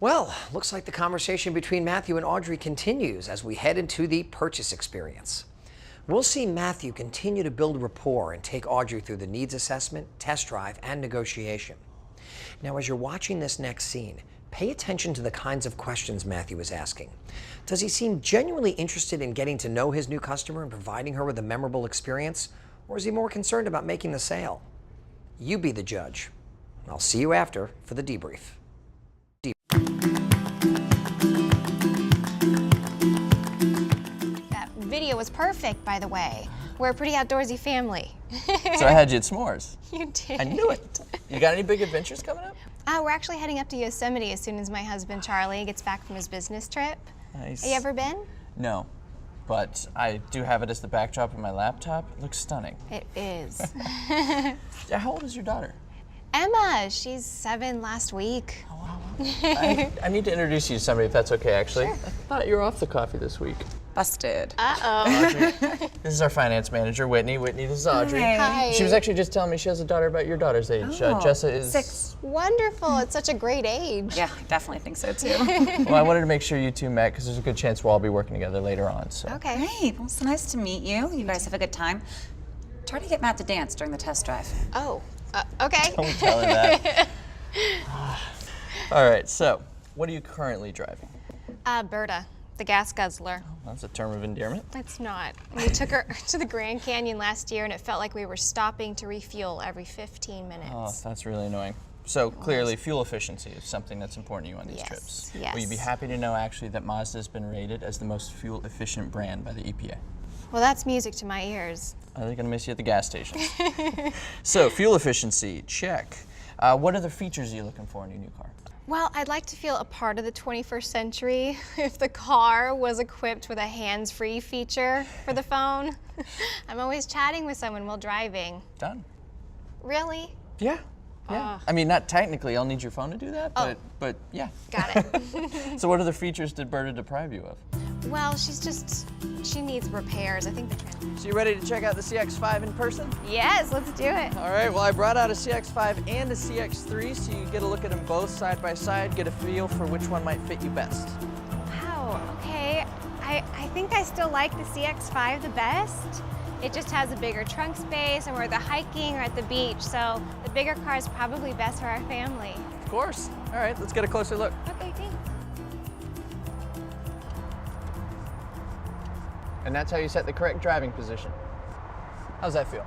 Well, looks like the conversation between Matthew and Audrey continues as we head into the purchase experience. We'll see Matthew continue to build rapport and take Audrey through the needs assessment, test drive, and negotiation. Now, as you're watching this next scene, pay attention to the kinds of questions Matthew is asking. Does he seem genuinely interested in getting to know his new customer and providing her with a memorable experience? Or is he more concerned about making the sale? You be the judge. I'll see you after for the debrief. That video was perfect, by the way. We're a pretty outdoorsy family. So I had you at s'mores. You did. I knew it. You got any big adventures coming up? We're actually heading up to Yosemite as soon as my husband Charlie gets back from his business trip. Nice. Have you ever been? No, but I do have it as the backdrop of my laptop. It looks stunning. It is. Yeah, how old is your daughter? Emma, she's 7 last week. Oh, wow. I need to introduce you to somebody, if that's okay, actually. Sure. I thought you were off the coffee this week. Busted. Uh-oh. This is our finance manager, Whitney. Whitney, this is Audrey. Hi. She was actually just telling me she has a daughter about your daughter's age. Jessa is 6. Wonderful. It's such a great age. Yeah, I definitely think so too. Well, I wanted to make sure you two met because there's a good chance we'll all be working together later on. So. Okay. Great. Well, it's nice to meet you. You guys have a good time. Try to get Matt to dance during the test drive. Oh, okay. Don't tell her that. All right, so what are you currently driving? Berta, the gas guzzler. That's a term of endearment. It's not. We took her to the Grand Canyon last year and it felt like we were stopping to refuel every 15 minutes. Oh, that's really annoying. So clearly fuel efficiency is something that's important to you on these trips. Yes. Will you be happy to know actually that Mazda has been rated as the most fuel efficient brand by the EPA? Well, that's music to my ears. They're gonna miss you at the gas station. So fuel efficiency, check. What other features are you looking for in your new car? Well, I'd like to feel a part of the 21st century if the car was equipped with a hands-free feature for the phone. I'm always chatting with someone while driving. Done. Really? Yeah. Yeah. I mean, not technically, I'll need your phone to do that, but yeah. Got it. So what other features did Berta deprive you of? Well, she needs repairs. I think So you ready to check out the CX-5 in person? Yes, let's do it. All right, well I brought out a CX-5 and a CX-3 so you get a look at them both side by side, get a feel for which one might fit you best. Wow, okay. I think I still like the CX-5 the best. It just has a bigger trunk space and we're either hiking or at the beach, so the bigger car is probably best for our family. Of course. All right, let's get a closer look. Okay, thanks. And that's how you set the correct driving position. How's that feel?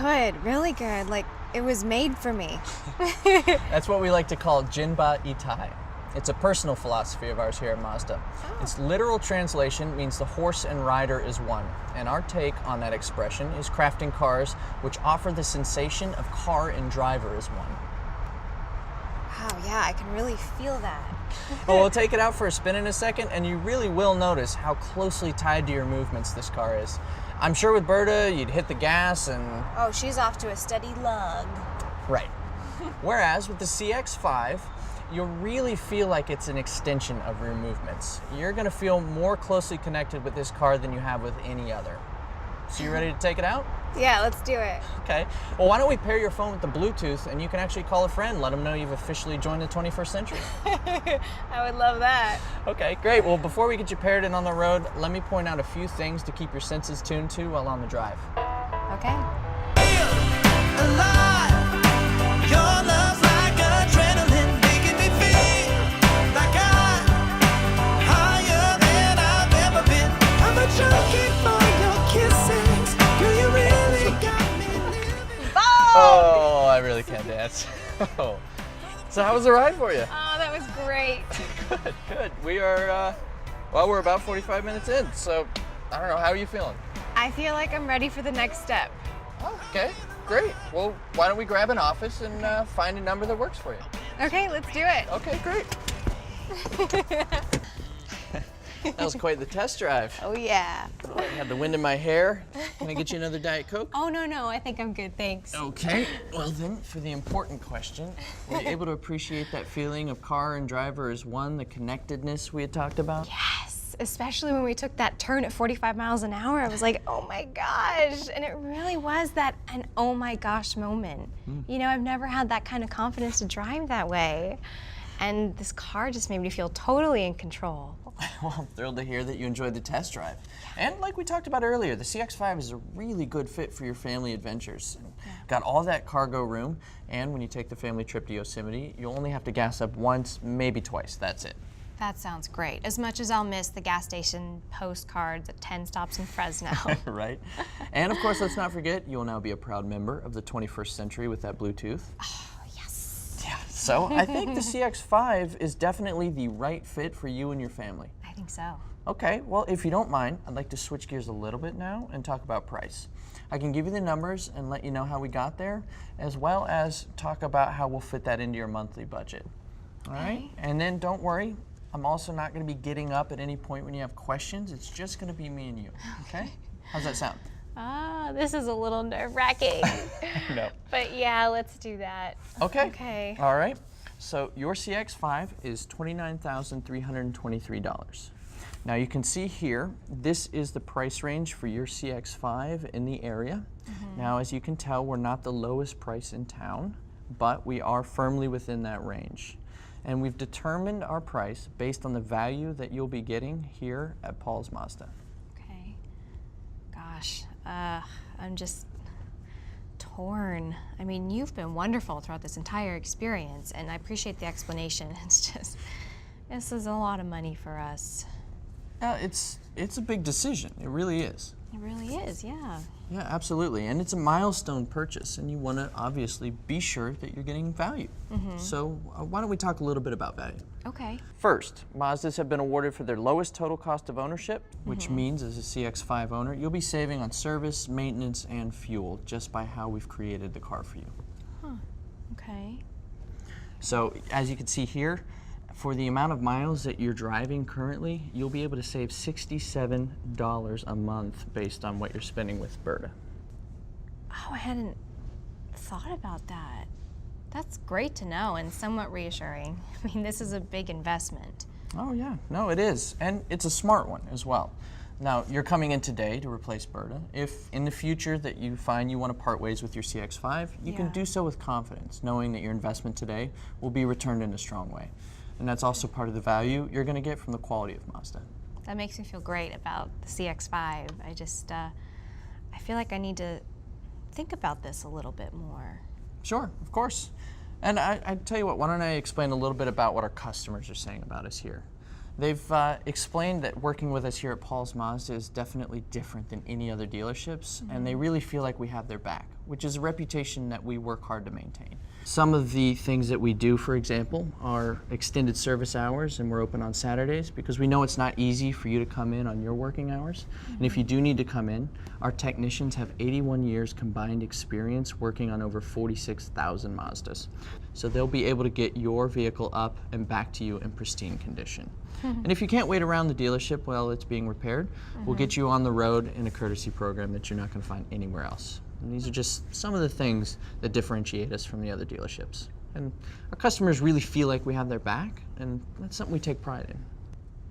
Good, really good. Like, it was made for me. That's what we like to call Jinba Itai. It's a personal philosophy of ours here at Mazda. Its literal translation means the horse and rider is one. And our take on that expression is crafting cars which offer the sensation of car and driver as one. Wow, yeah, I can really feel that. Well, we'll take it out for a spin in a second, and you really will notice how closely tied to your movements this car is. I'm sure with Berta, you'd hit the gas and... Oh, she's off to a steady lug. Right. Whereas with the CX-5, you'll really feel like it's an extension of your movements. You're gonna feel more closely connected with this car than you have with any other. So you ready to take it out? Yeah, let's do it. Okay. Well, why don't we pair your phone with the Bluetooth and you can actually call a friend, let them know you've officially joined the 21st century. I would love that. Okay, great. Well, before we get you paired and on the road, let me point out a few things to keep your senses tuned to while on the drive. Okay. Oh, I really can't dance. Oh. So how was the ride for you? Oh, that was great. Good, good. We are, well, we're about 45 minutes in, so I don't know, how are you feeling? I feel like I'm ready for the next step. Oh, okay, great. Well, why don't we grab an office and find a number that works for you? Okay, let's do it. Okay, great. That was quite the test drive. Oh, yeah. I had the wind in my hair. Can I get you another Diet Coke? Oh, no, I think I'm good, thanks. Okay. Well then, for the important question, were you able to appreciate that feeling of car and driver as one, the connectedness we had talked about? Yes, especially when we took that turn at 45 miles an hour. I was like, oh my gosh. And it really was an oh my gosh moment. You know, I've never had that kind of confidence to drive that way. And this car just made me feel totally in control. Well, I'm thrilled to hear that you enjoyed the test drive. And like we talked about earlier, the CX-5 is a really good fit for your family adventures. Got all that cargo room, and when you take the family trip to Yosemite, you'll only have to gas up once, maybe twice. That's it. That sounds great. As much as I'll miss the gas station postcards at 10 stops in Fresno. Right? And of course, let's not forget, you will now be a proud member of the 21st century with that Bluetooth. Oh, yes. Yeah, so I think the CX-5 is definitely the right fit for you and your family. I think so. Okay, well, if you don't mind, I'd like to switch gears a little bit now and talk about price. I can give you the numbers and let you know how we got there, as well as talk about how we'll fit that into your monthly budget. All right? And then don't worry, I'm also not going to be getting up at any point when you have questions. It's just going to be me and you, okay? How's that sound? This is a little nerve-wracking. No. But yeah, let's do that. Okay. Okay. All right. So your CX-5 is $29,323. Now you can see here, this is the price range for your CX-5 in the area. Now, as you can tell, we're not the lowest price in town, but we are firmly within that range. And we've determined our price based on the value that you'll be getting here at Paul's Mazda. Okay. Gosh, I'm just torn. I mean, you've been wonderful throughout this entire experience, and I appreciate the explanation. It's just, this is a lot of money for us. It's a big decision. It really is. It really is, yeah. Yeah, absolutely. And it's a milestone purchase, and you want to obviously be sure that you're getting value. So why don't we talk a little bit about value? Okay. First, Mazdas have been awarded for their lowest total cost of ownership, which means as a CX-5 owner, you'll be saving on service, maintenance, and fuel just by how we've created the car for you. Okay. So as you can see here, for the amount of miles that you're driving currently, you'll be able to save $67 a month based on what you're spending with Berta. Oh, I hadn't thought about that. That's great to know and somewhat reassuring. I mean, this is a big investment. Oh yeah, no, it is. And it's a smart one as well. Now, you're coming in today to replace Berta. If in the future that you find you want to part ways with your CX-5, you can do so with confidence, knowing that your investment today will be returned in a strong way. And that's also part of the value you're going to get from the quality of Mazda. That makes me feel great about the CX-5. I just, I feel like I need to think about this a little bit more. Sure, of course. And I tell you what, why don't I explain a little bit about what our customers are saying about us here. They've explained that working with us here at Paul's Mazda is definitely different than any other dealerships, and they really feel like we have their back, which is a reputation that we work hard to maintain. Some of the things that we do, for example, are extended service hours, and we're open on Saturdays because we know it's not easy for you to come in on your working hours. And if you do need to come in, our technicians have 81 years combined experience working on over 46,000 Mazdas. So they'll be able to get your vehicle up and back to you in pristine condition. And if you can't wait around the dealership while it's being repaired, we'll get you on the road in a courtesy program that you're not going to find anywhere else. And these are just some of the things that differentiate us from the other dealerships. And our customers really feel like we have their back, and that's something we take pride in.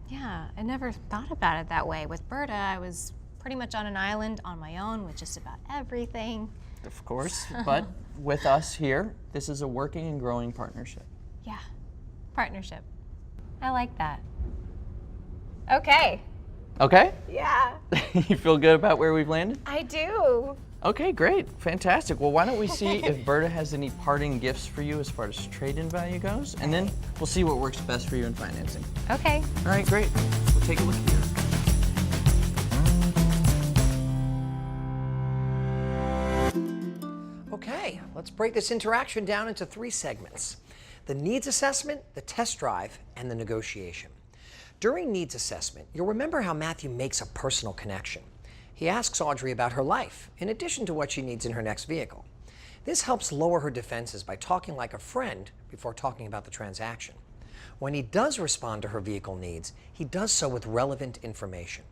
Yeah, I never thought about it that way. With Berta, I was pretty much on an island on my own with just about everything. Of course, but with us here, this is a working and growing partnership. Yeah, partnership. I like that. Okay. Okay? Yeah, You feel good about where we've landed? I do. Okay, great. Fantastic. Well, why don't we see if Berta has any parting gifts for you as far as trade-in value goes, and then we'll see what works best for you in financing. Okay. All right, great. We'll take a look here. Okay, let's break this interaction down into 3 segments: the needs assessment, the test drive, and the negotiation. During needs assessment, you'll remember how Matthew makes a personal connection. He asks Audrey about her life, in addition to what she needs in her next vehicle. This helps lower her defenses by talking like a friend before talking about the transaction. When he does respond to her vehicle needs, he does so with relevant information.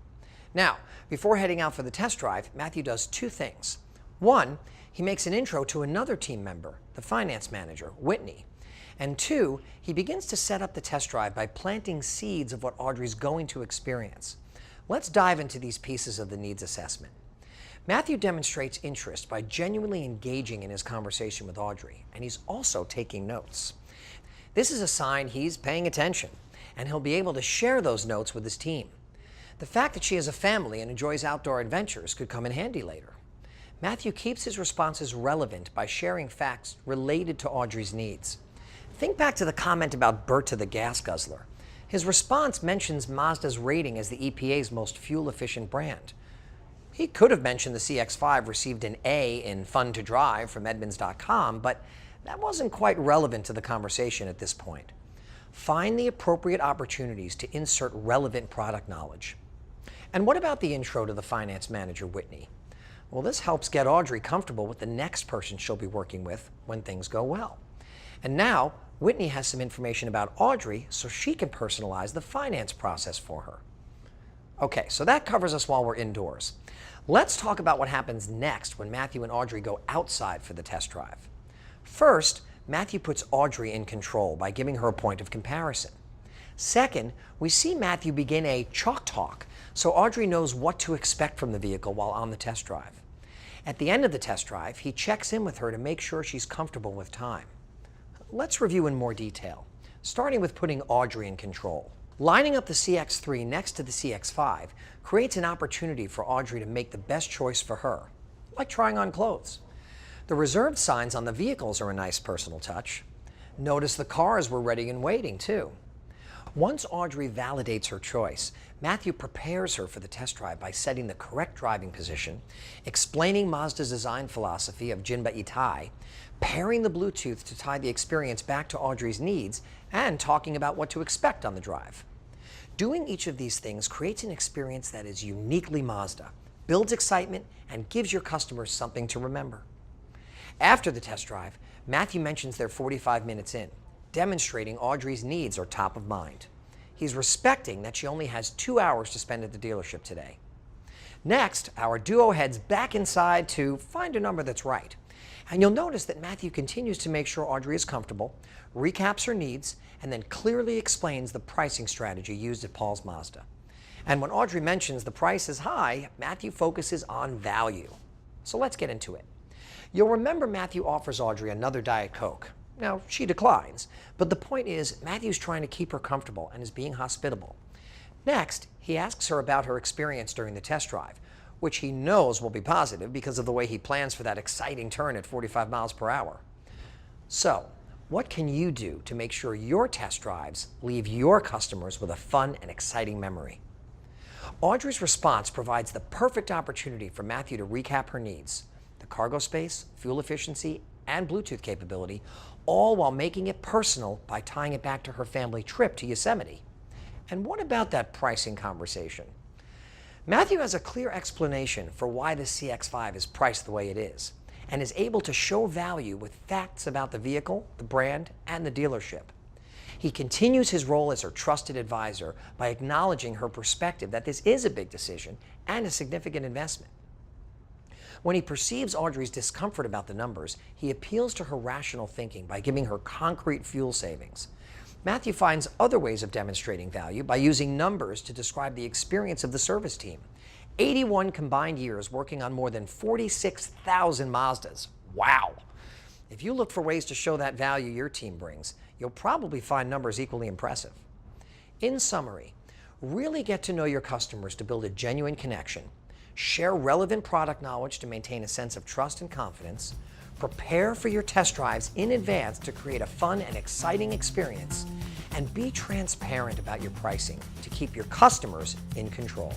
Now, before heading out for the test drive, Matthew does 2 things. 1, he makes an intro to another team member, the finance manager, Whitney. And 2, he begins to set up the test drive by planting seeds of what Audrey's going to experience. Let's dive into these pieces of the needs assessment. Matthew demonstrates interest by genuinely engaging in his conversation with Audrey, and he's also taking notes. This is a sign he's paying attention, and he'll be able to share those notes with his team. The fact that she has a family and enjoys outdoor adventures could come in handy later. Matthew keeps his responses relevant by sharing facts related to Audrey's needs. Think back to the comment about Berta the gas guzzler. His response mentions Mazda's rating as the EPA's most fuel-efficient brand. He could have mentioned the CX-5 received an A in Fun to Drive from Edmunds.com, but that wasn't quite relevant to the conversation at this point. Find the appropriate opportunities to insert relevant product knowledge. And what about the intro to the finance manager, Whitney? Well, this helps get Audrey comfortable with the next person she'll be working with when things go well. And now, Whitney has some information about Audrey so she can personalize the finance process for her. Okay, so that covers us while we're indoors. Let's talk about what happens next when Matthew and Audrey go outside for the test drive. First, Matthew puts Audrey in control by giving her a point of comparison. Second, we see Matthew begin a chalk talk so Audrey knows what to expect from the vehicle while on the test drive. At the end of the test drive, he checks in with her to make sure she's comfortable with time. Let's review in more detail, starting with putting Audrey in control. Lining up the CX-3 next to the CX-5 creates an opportunity for Audrey to make the best choice for her, like trying on clothes. The reserved signs on the vehicles are a nice personal touch. Notice the cars were ready and waiting, too. Once Audrey validates her choice, Matthew prepares her for the test drive by setting the correct driving position, explaining Mazda's design philosophy of Jinba Itai, pairing the Bluetooth to tie the experience back to Audrey's needs, and talking about what to expect on the drive. Doing each of these things creates an experience that is uniquely Mazda, builds excitement, and gives your customers something to remember. After the test drive, Matthew mentions they're 45 minutes in, demonstrating Audrey's needs are top of mind. He's respecting that she only has 2 hours to spend at the dealership today. Next, our duo heads back inside to find a number that's right. And you'll notice that Matthew continues to make sure Audrey is comfortable, recaps her needs, and then clearly explains the pricing strategy used at Paul's Mazda. And when Audrey mentions the price is high, Matthew focuses on value. So let's get into it. You'll remember Matthew offers Audrey another Diet Coke. Now, she declines, but the point is Matthew's trying to keep her comfortable and is being hospitable. Next, he asks her about her experience during the test drive, which he knows will be positive because of the way he plans for that exciting turn at 45 miles per hour. So, what can you do to make sure your test drives leave your customers with a fun and exciting memory? Audrey's response provides the perfect opportunity for Matthew to recap her needs: the cargo space, fuel efficiency, and Bluetooth capability, all while making it personal by tying it back to her family trip to Yosemite. And what about that pricing conversation? Matthew has a clear explanation for why the CX-5 is priced the way it is, and is able to show value with facts about the vehicle, the brand, and the dealership. He continues his role as her trusted advisor by acknowledging her perspective that this is a big decision and a significant investment. When he perceives Audrey's discomfort about the numbers, he appeals to her rational thinking by giving her concrete fuel savings. Matthew finds other ways of demonstrating value by using numbers to describe the experience of the service team. 81 combined years working on more than 46,000 Mazdas. Wow! If you look for ways to show that value your team brings, you'll probably find numbers equally impressive. In summary, really get to know your customers to build a genuine connection, share relevant product knowledge to maintain a sense of trust and confidence, prepare for your test drives in advance to create a fun and exciting experience, and be transparent about your pricing to keep your customers in control.